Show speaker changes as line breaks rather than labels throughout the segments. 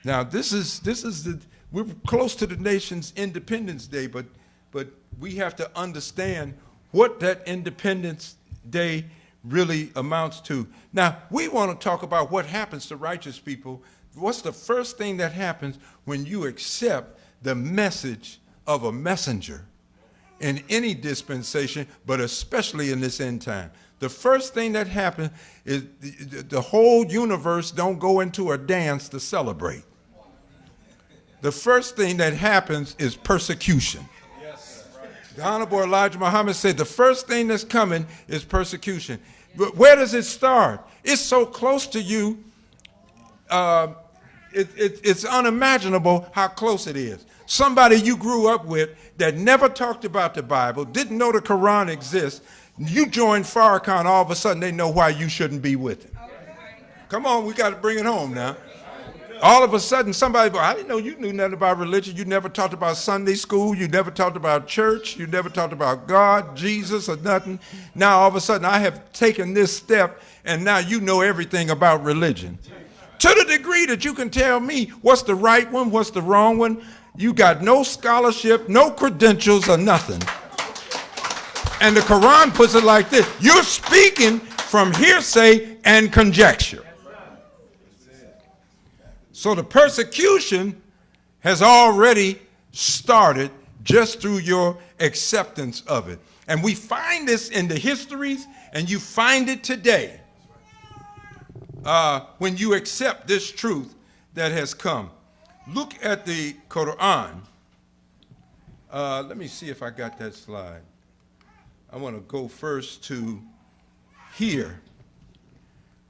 Now, we're close to the nation's Independence Day, but we have to understand what that Independence Day really amounts to. Now, we want to talk about what happens to righteous people. What's the first thing that happens when you accept the message of a messenger in any dispensation, but especially in this end time? The first thing that happens is the whole universe don't go into a dance to celebrate. The first thing that happens is persecution. The Honorable Elijah Muhammad said the first thing that's coming is persecution. But where does it start? It's so close to you, it's unimaginable how close it is. Somebody you grew up with that never talked about the Bible, didn't know the Quran exists, you join Farrakhan, all of a sudden they know why you shouldn't be with him. Come on, we got to bring it home now. All of a sudden somebody, I didn't know you knew nothing about religion. You never talked about Sunday school. You never talked about church. You never talked about God, Jesus, or nothing. Now all of a sudden I have taken this step and now you know everything about religion. To the degree that you can tell me what's the right one, what's the wrong one, you got no scholarship, no credentials, or nothing. And the Quran puts it like this: you're speaking from hearsay and conjecture. So the persecution has already started just through your acceptance of it. And we find this in the histories, and you find it today when you accept this truth that has come. Look at the Quran. Let me see if I got that slide. I want to go first to here,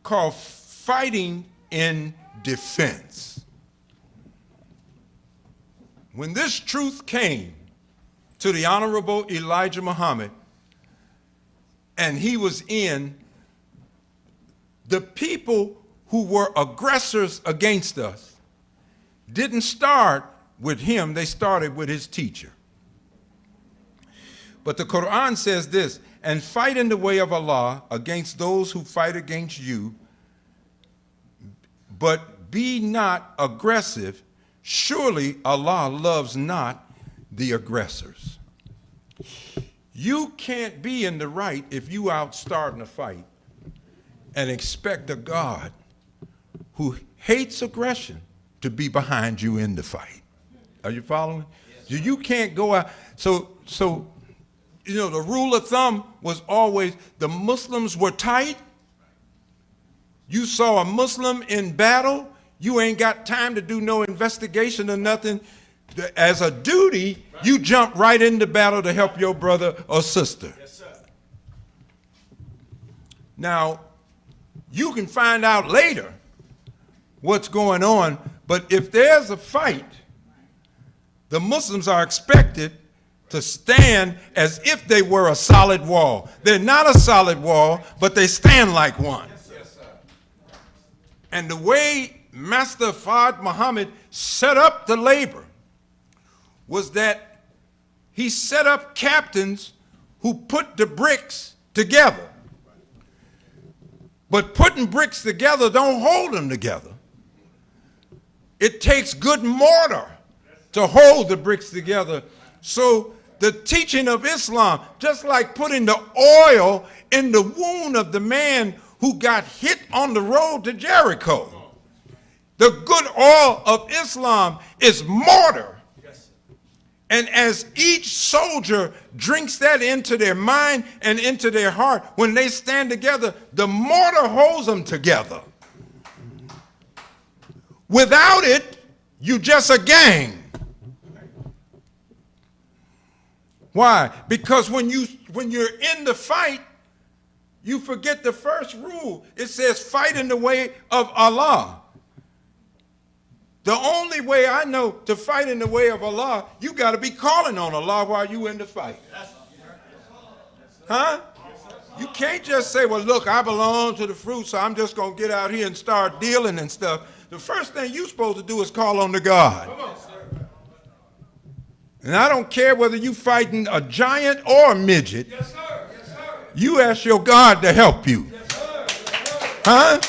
called Fighting in Defense. When this truth came to the Honorable Elijah Muhammad, and he was in, the people who were aggressors against us didn't start with him, they started with his teacher. But the Quran says this: and fight in the way of Allah against those who fight against you, but be not aggressive. Surely Allah loves not the aggressors. You can't be in the right if you out starting a fight and expect a God who hates aggression to be behind you in the fight. Are you following? Yes. You can't go out. So you know, the rule of thumb was always the Muslims were tight. You saw a Muslim in battle, you ain't got time to do no investigation or nothing. As a duty, you jump right into battle to help your brother or sister.
Yes, sir.
Now, you can find out later what's going on, but if there's a fight, the Muslims are expected to stand as if they were a solid wall. They're not a solid wall, but they stand like one.
Yes, sir.
And the way Master Fard Muhammad set up the labor was that he set up captains who put the bricks together. But putting bricks together don't hold them together. It takes good mortar to hold the bricks together. So the teaching of Islam, just like putting the oil in the wound of the man who got hit on the road to Jericho, the good oil of Islam is mortar. And as each soldier drinks that into their mind and into their heart, when they stand together, the mortar holds them together. Without it, you just a gang. Why? Because when you're in the fight, you forget the first rule. It says fight in the way of Allah. The only way I know to fight in the way of Allah, you got to be calling on Allah while you in the fight. Huh? You can't just say, well, look, I belong to the fruit, so I'm just going to get out here and start dealing and stuff. The first thing you're supposed to do is call on the God. And I don't care whether you fighting a giant or a midget.
Yes, sir. Yes, sir.
You ask your God to help you.
Yes, sir.
Huh?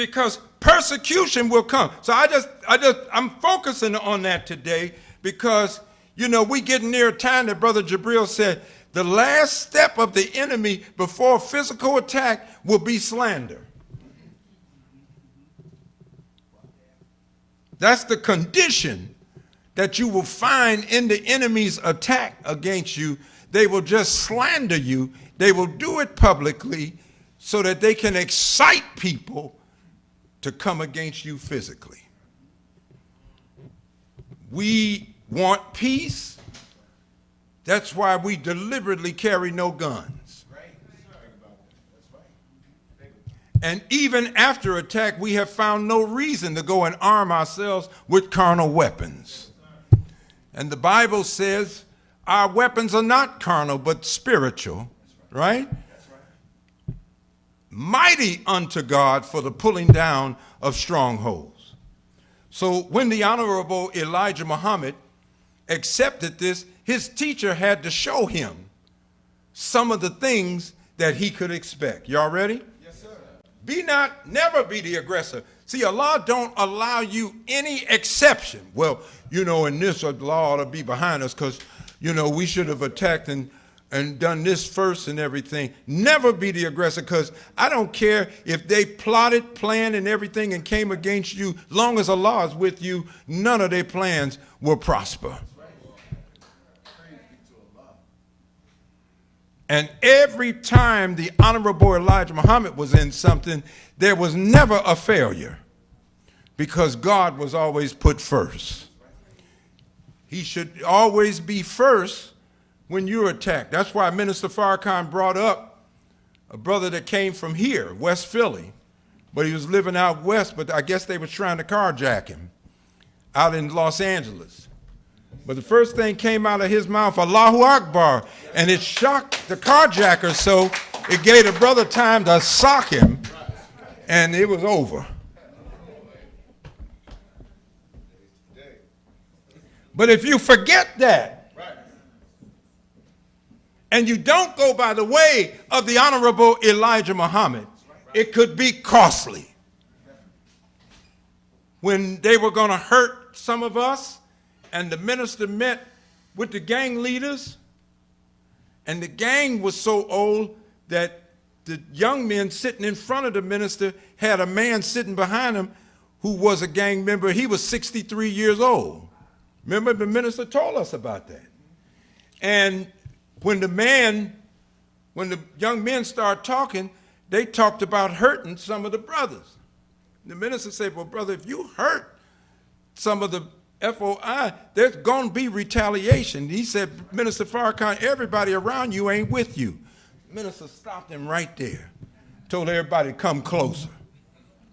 because persecution will come. So I'm focusing on that today because, you know, we getting near a time that Brother Jabril said, the last step of the enemy before physical attack will be slander. That's the condition that you will find in the enemy's attack against you. They will just slander you. They will do it publicly so that they can excite people to come against you physically. We want peace. That's why we deliberately carry no guns. And even after attack, we have found no reason to go and arm ourselves with carnal weapons. And the Bible says our weapons are not carnal, but spiritual, right? Mighty unto God for the pulling down of strongholds. So when the Honorable Elijah Muhammad accepted this, his teacher had to show him some of the things that he could expect. Y'all ready? Yes, sir. Never be the aggressor. See, Allah don't allow you any exception. Well, you know, in this, the law ought to be behind us because, you know, we should have attacked and done this first and everything. Never be the aggressor, because I don't care if they plotted, planned, and everything and came against you. Long as Allah is with you, none of their plans will prosper. And every time the Honorable Elijah Muhammad was in something, there was never a failure, because God was always put first. He should always be first when you're attacked. That's why Minister Farrakhan brought up a brother that came from here, West Philly, but he was living out west, but I guess they were trying to carjack him out in Los Angeles. But the first thing came out of his mouth, Allahu Akbar, and it shocked the carjacker, so it gave the brother time to sock him, and it was over. But if you forget that, and you don't go by the way of the Honorable Elijah Muhammad, it could be costly. When they were going to hurt some of us, and the minister met with the gang leaders, and the gang was so old that the young men sitting in front of the minister had a man sitting behind him who was a gang member. He was 63 years old. Remember, the minister told us about that. And when the young men started talking, they talked about hurting some of the brothers. The minister said, well, brother, if you hurt some of the FOI, there's going to be retaliation. He said, Minister Farrakhan, everybody around you ain't with you. The minister stopped him right there, told everybody to come closer.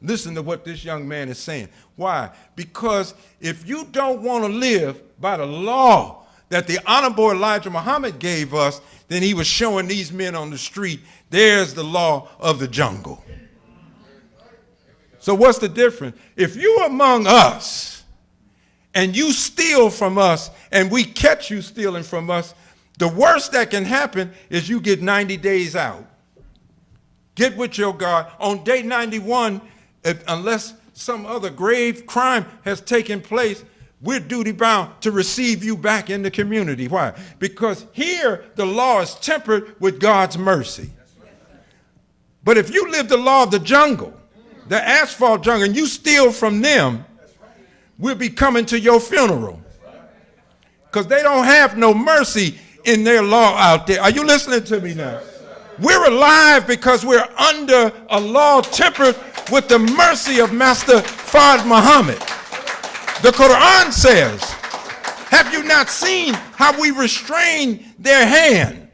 Listen to what this young man is saying. Why? Because if you don't want to live by the law that the Honorable Elijah Muhammad gave us, then he was showing these men on the street, there's the law of the jungle. So what's the difference? If you're among us, and you steal from us, and we catch you stealing from us, the worst that can happen is you get 90 days out. Get with your God. On day 91, unless some other grave crime has taken place, we're duty bound to receive you back in the community. Why? Because here the law is tempered with God's mercy. But if you live the law of the jungle, the asphalt jungle, and you steal from them, we'll be coming to your funeral, because they don't have no mercy in their law out there. Are you listening to me now? We're alive because we're under a law tempered with the mercy of Master Fard Muhammad. The Quran says, have you not seen how we restrain their hand?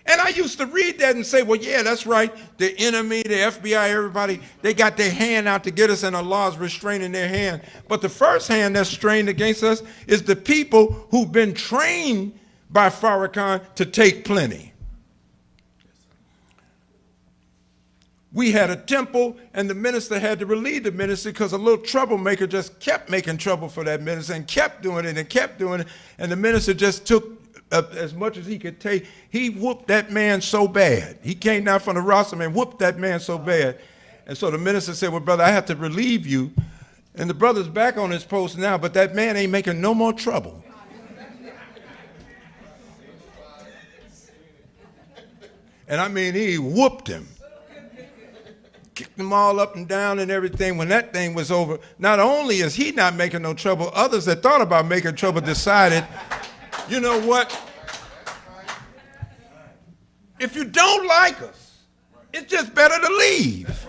And I used to read that and say, well, yeah, that's right. The enemy, the FBI, everybody, they got their hand out to get us, and Allah's restraining their hand. But the first hand that's strained against us is the people who've been trained by Farrakhan to take plenty. We had a temple, and the minister had to relieve the minister because a little troublemaker just kept making trouble for that minister and kept doing it and kept doing it. And the minister just took as much as he could take. He whooped that man so bad. He came down from the rostrum and whooped that man so bad. And so the minister said, well, brother, I have to relieve you. And the brother's back on his post now, but that man ain't making no more trouble. And I mean, he whooped him. Kicked them all up and down and everything. When that thing was over, not only is he not making no trouble, others that thought about making trouble decided, you know what? If you don't like us, it's just better to leave.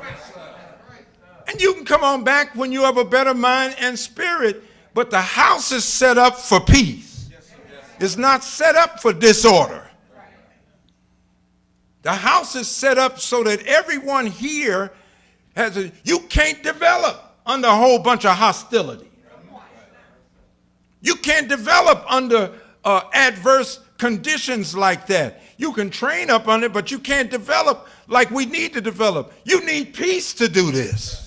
And you can come on back when you have a better mind and spirit, but the house is set up for peace. It's not set up for disorder. The house is set up so that everyone here you can't develop under a whole bunch of hostility. You can't develop under adverse conditions like that. You can train up on it, but you can't develop like we need to develop. You need peace to do this.